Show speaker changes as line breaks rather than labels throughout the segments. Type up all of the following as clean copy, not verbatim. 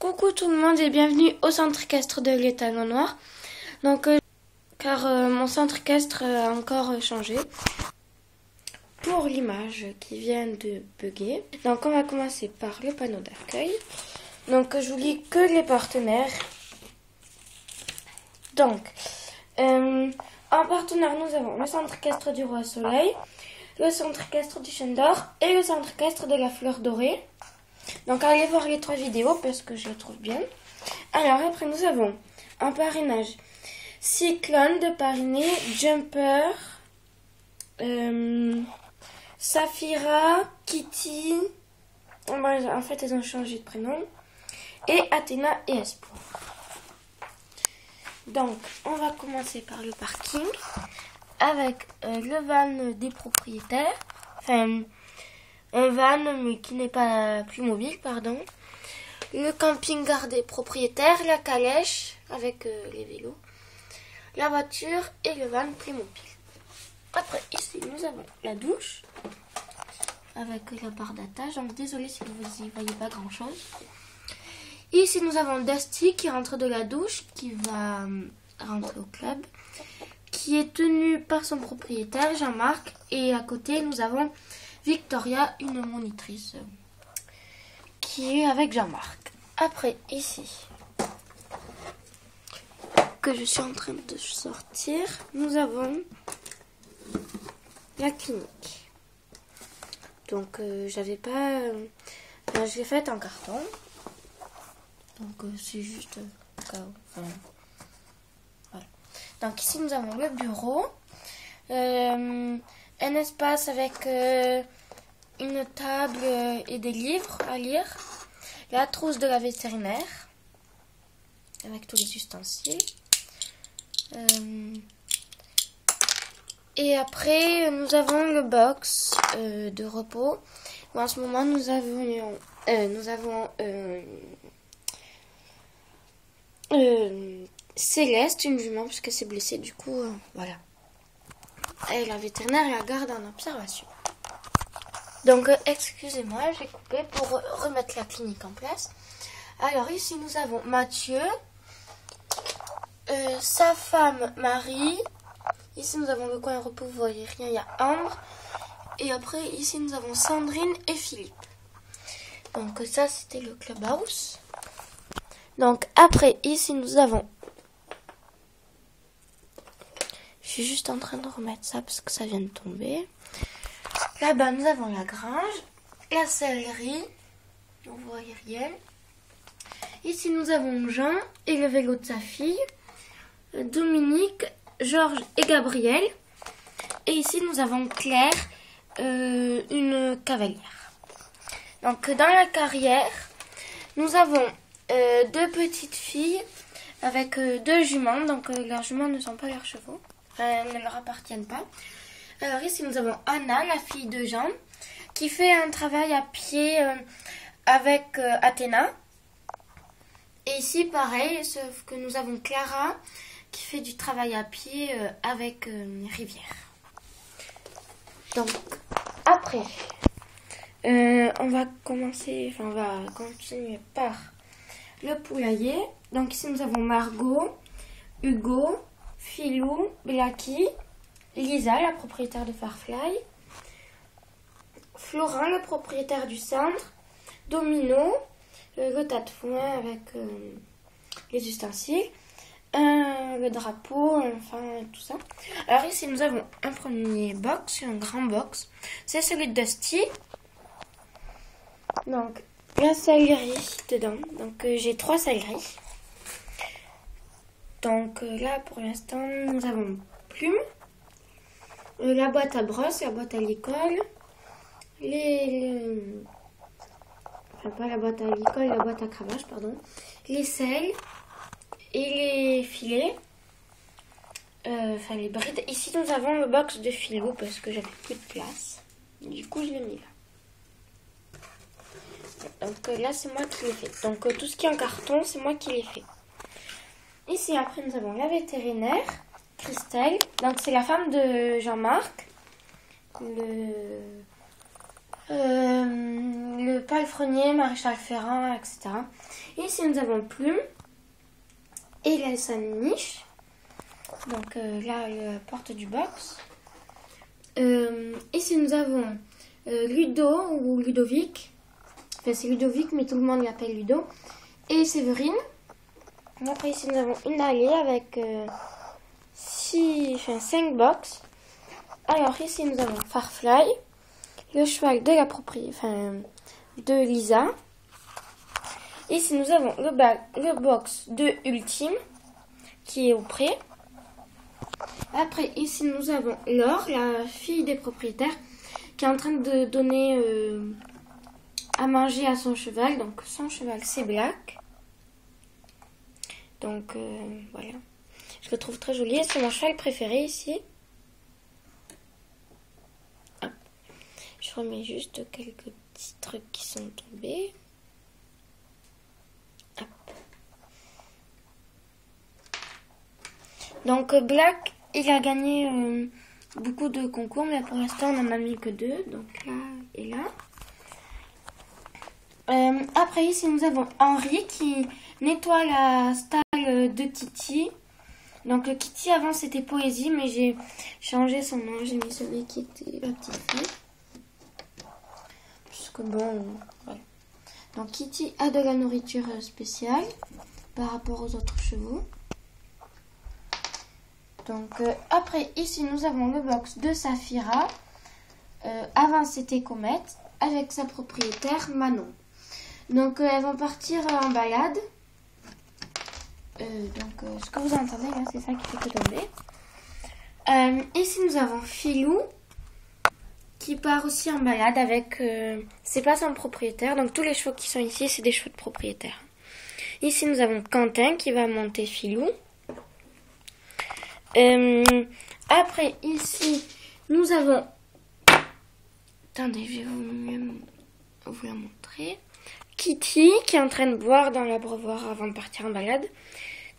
Coucou tout le monde et bienvenue au centre équestre de l'Étalon Noir. Car mon centre équestre a encore changé pour l'image qui vient de bugger. Donc on va commencer par le panneau d'accueil. Donc je vous lis que les partenaires. Donc en partenaire nous avons le centre équestre du Roi Soleil, le centre équestre du Chêne d'Or et le centre équestre de la Fleur Dorée. Donc allez voir les 3 vidéos parce que je les trouve bien. Alors après nous avons un parrainage Cyclone de parrainé, Jumper, Saphira, Kitty, en fait elles ont changé de prénom, et Athéna et Espoir. Donc on va commencer par le parking avec le van des propriétaires, enfin un van mais qui n'est pas plus mobile, pardon. Le camping-car des propriétaires, la calèche avec les vélos, la voiture et le van Playmobil. Après ici nous avons la douche avec la barre d'attache. Donc désolé si vous n'y voyez pas grand chose. Ici nous avons Dusty qui rentre de la douche, qui va rentrer au club, qui est tenu par son propriétaire Jean-Marc, et à côté nous avons Victoria, une monitrice, qui est avec Jean-Marc. Après, ici, que je suis en train de sortir, nous avons la clinique. Donc, j'avais pas... je l'ai faite en carton. Donc, c'est juste... voilà. Donc, ici, nous avons le bureau. Un espace avec une table et des livres à lire. La trousse de la vétérinaire avec tous les ustensiles. Et après, nous avons le box de repos. En ce moment, nous avons Céleste, une jument, parce qu'elle s'est blessée. Du coup, voilà. Et la vétérinaire la garde en observation. Donc, excusez-moi, j'ai coupé pour remettre la clinique en place. Alors, ici, nous avons Mathieu, sa femme Marie. Ici, nous avons le coin repos, vous voyez rien, il y a Ambre. Et après, ici, nous avons Sandrine et Philippe. Donc, ça, c'était le clubhouse. Donc, après, ici, nous avons... Je suis juste en train de remettre ça parce que ça vient de tomber. Là-bas, nous avons la grange, la sellerie. Vous voyez rien. Ici, nous avons Jean et le vélo de sa fille. Dominique, Georges et Gabriel. Et ici, nous avons Claire, une cavalière. Donc, dans la carrière, nous avons 2 petites filles avec 2 juments. Donc, leurs juments ne sont pas leurs chevaux. Ne leur appartiennent pas. Alors ici nous avons Anna, la fille de Jean, qui fait un travail à pied avec Athéna. Et ici pareil, sauf que nous avons Clara qui fait du travail à pied avec Rivière. Donc après, on va continuer par le poulailler. Donc ici nous avons Margot, Hugo, Philou, Blacky, Lisa, la propriétaire de Farfly, Florent, le propriétaire du centre, Domino, le tas de foin avec les ustensiles, le drapeau, enfin tout ça. Alors ici nous avons un premier box, un grand box, c'est celui de Dusty. Donc la sellerie dedans, donc j'ai 3 selleries. Donc là, pour l'instant, nous avons Plume, la boîte à brosse, la boîte à l'école, enfin pas la boîte à l'école, la boîte à cravache, pardon, les selles et les filets, enfin les brides. Ici, nous avons le box de Philo parce que j'avais plus de place. Du coup, je l'ai mis là. Donc là, c'est moi qui l'ai fait. Donc tout ce qui est en carton, c'est moi qui l'ai fait. Ici, après, nous avons la vétérinaire, Christelle. Donc, c'est la femme de Jean-Marc. le palefrenier, maréchal Ferrand, etc. Et ici nous avons Plume et la niche. Donc là, la porte du box. Ici nous avons Ludo ou Ludovic. Enfin c'est Ludovic mais tout le monde l'appelle Ludo. Et Séverine. Après ici nous avons une allée avec 5 box. Alors ici nous avons Farfly, le cheval de la de Lisa. Ici nous avons le box de Ultime qui est au pré. Après ici nous avons Laure, la fille des propriétaires, qui est en train de donner à manger à son cheval. Donc son cheval c'est Black. Donc voilà. Je le trouve très joli. C'est mon cheval préféré ici. Hop. Je remets juste quelques petits trucs qui sont tombés. Hop. Donc Black, il a gagné beaucoup de concours, mais pour l'instant on n'en a mis que 2. Donc là et là. Après ici nous avons Henri qui nettoie la stalle de Kitty. Donc Kitty avant c'était Poésie, mais j'ai changé son nom, j'ai mis celui qui était la petite fille. Puisque bon, voilà. Donc Kitty a de la nourriture spéciale par rapport aux autres chevaux. Donc après ici nous avons le box de Saphira. Avant c'était Comète avec sa propriétaire Manon. Donc elles vont partir en balade. Ce que vous entendez là, c'est ça qui fait que tomber. Ici nous avons Filou qui part aussi en balade avec. C'est pas son propriétaire, donc tous les chevaux qui sont ici, c'est des chevaux de propriétaire. Ici nous avons Quentin qui va monter Filou. Après ici nous avons. Attendez, je vais vous la montrer. Kitty qui est en train de boire dans l'abreuvoir avant de partir en balade.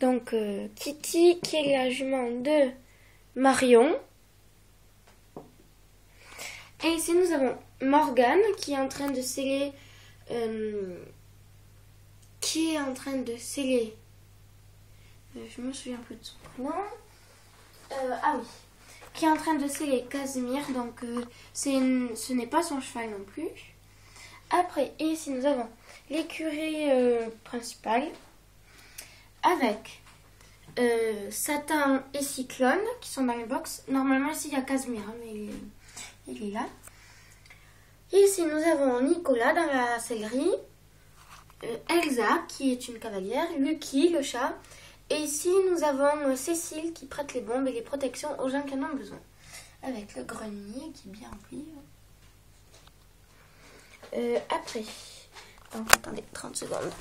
Donc Kitty qui est la jument de Marion. Et ici nous avons Morgane qui est en train de sceller je me souviens plus de son prénom. Qui est en train de sceller Casimir. Donc ce n'est pas son cheval non plus. Après ici nous avons l'écurie principale avec Satin et Cyclone qui sont dans les box. Normalement ici il y a Casimir, mais il est là. Ici nous avons Nicolas dans la sellerie, Elsa qui est une cavalière, Lucky le chat, et ici nous avons Cécile qui prête les bombes et les protections aux gens qui en ont besoin. Avec le grenier qui est bien rempli. Après, donc attendez 30 secondes.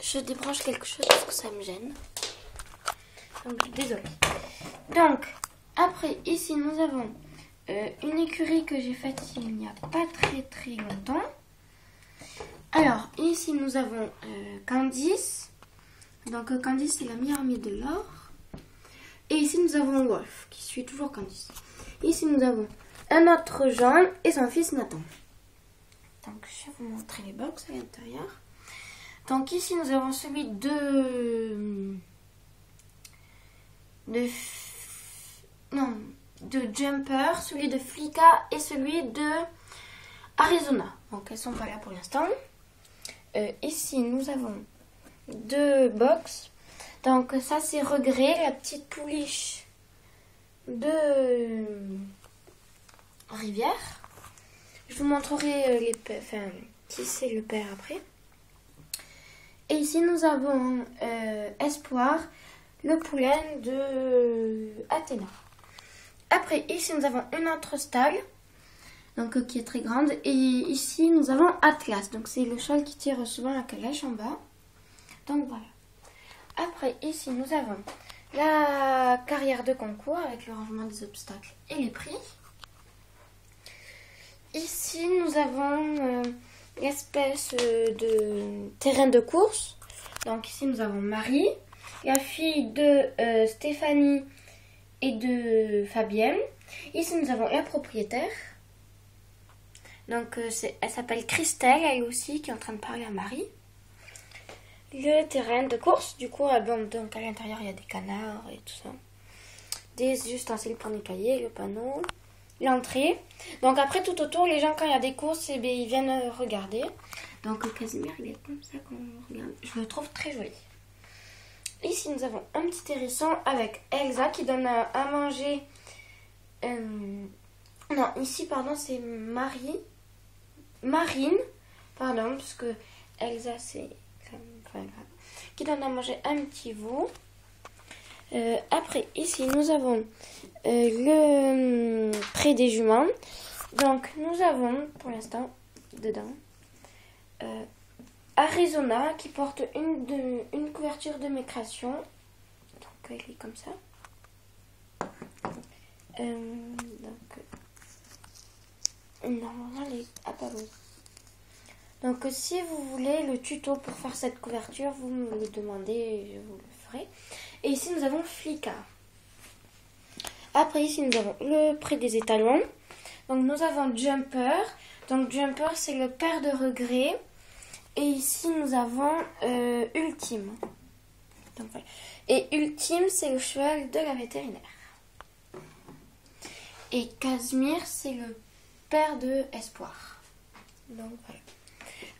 Je débranche quelque chose parce que ça me gêne. Donc désolée. Donc après ici nous avons une écurie que j'ai faite il n'y a pas très longtemps. Alors ici nous avons Candice. Donc Candice c'est la meilleure amie de Laure. Et ici nous avons Wolf qui suit toujours Candice. Ici nous avons un autre Jean et son fils Nathan. Donc je vais vous montrer les box à l'intérieur. Donc ici nous avons celui de Jumper, celui de Flicka et celui de Arizona. Donc elles sont pas là pour l'instant. Ici nous avons 2 box. Donc ça c'est Regret, la petite pouliche de Rivière. Je vous montrerai qui c'est le père après. Et ici nous avons Espoir, le poulain de Athéna. Après ici nous avons une autre stalle, donc qui est très grande. Et ici nous avons Atlas, donc c'est le cheval qui tire souvent la calèche en bas. Donc voilà. Après ici nous avons la carrière de concours avec le rangement des obstacles et les prix. Ici, nous avons l'espèce de terrain de course. Donc ici, nous avons Marie, la fille de Stéphanie et de Fabienne. Ici, nous avons la propriétaire. Donc elle s'appelle Christelle, elle aussi, qui est en train de parler à Marie. Le terrain de course, du coup, donc à l'intérieur il y a des canards et tout ça. Des ustensiles pour nettoyer, le panneau, l'entrée. Donc après tout autour, les gens quand il y a des courses, eh bien, ils viennent regarder. Donc Casimir, il est comme ça qu'on regarde. Je le trouve très joli. Ici nous avons un petit hérisson avec Elsa qui donne à manger. Non, ici pardon, c'est Marine, pardon, parce que Elsa c'est qui donne à manger un petit veau. Après, ici, nous avons le pré des juments. Donc, nous avons, pour l'instant, dedans, Arizona, qui porte une couverture de mes créations. Donc, elle est comme ça. Normalement, elle est à pas bon. Donc, si vous voulez le tuto pour faire cette couverture, vous me le demandez et je vous le ferai. Et ici, nous avons Flicka. Après, ici, nous avons le pré des étalons. Donc, nous avons Jumper. Donc, Jumper, c'est le père de Regret. Et ici, nous avons Ultime. Donc, voilà. Et Ultime, c'est le cheval de la vétérinaire. Et Casimir, c'est le père de Espoir. Donc, voilà.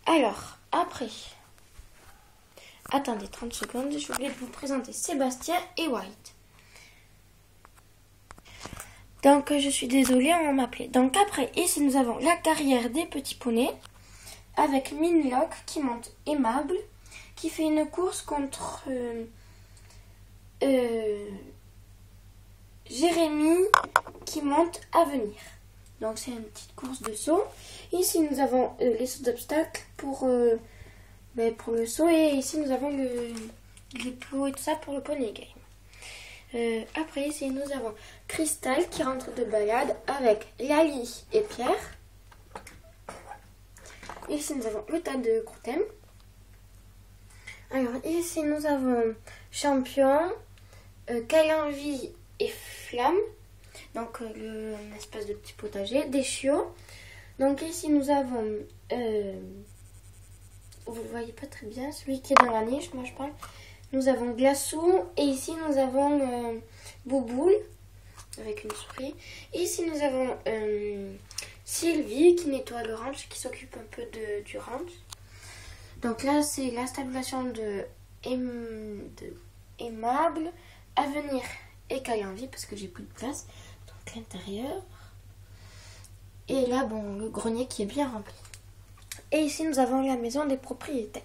Alors, après, attendez 30 secondes, je voulais vous présenter Sébastien et White. Donc, je suis désolée, on m'appelait. Donc, après, ici, nous avons la carrière des petits poneys avec Minlock qui monte aimable, qui fait une course contre Jérémy qui monte à venir. Donc, c'est une petite course de saut. Ici, nous avons les sauts d'obstacles pour le saut. Et ici, nous avons les plots et tout ça pour le pony game. Après, ici, nous avons Cristal qui rentre de balade avec Lali et Pierre. Ici, nous avons le tas de Crouten. Alors, ici, nous avons Champion, Calenvie et Flamme. Donc, une espèce de petit potager, des chiots. Donc, ici, nous avons, vous ne le voyez pas très bien, celui qui est dans la niche, moi je parle. Nous avons Glaçou, et ici, nous avons Bouboule, avec une souris. Et ici, nous avons Sylvie, qui nettoie le ranch, qui s'occupe un peu du ranch. Donc là, c'est la stabulation de Aimable, Avenir et Calenvie, parce que j'ai plus de place. Donc l'intérieur. Et là, bon, le grenier qui est bien rempli. Et ici, nous avons la maison des propriétaires.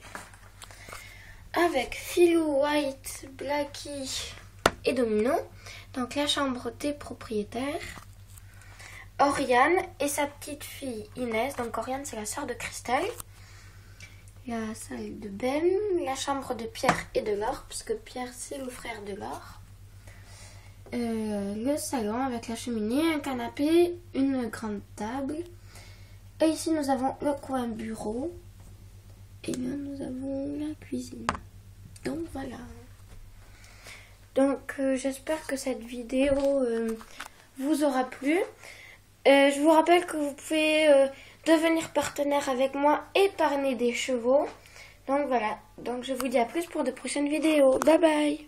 Avec Philou, White, Blackie et Domino. Donc la chambre des propriétaires. Oriane et sa petite fille Inès. Donc Oriane, c'est la sœur de Christelle. La salle de Ben, la chambre de Pierre et de Laure, parce que Pierre, c'est le frère de Laure. Le salon avec la cheminée, un canapé, une grande table. Et ici, nous avons le coin bureau. Et là, nous avons la cuisine. Donc, voilà. Donc, j'espère que cette vidéo vous aura plu. Je vous rappelle que vous pouvez devenir partenaire avec moi et parrainer des chevaux. Donc, voilà. Donc, je vous dis à plus pour de prochaines vidéos. Bye bye!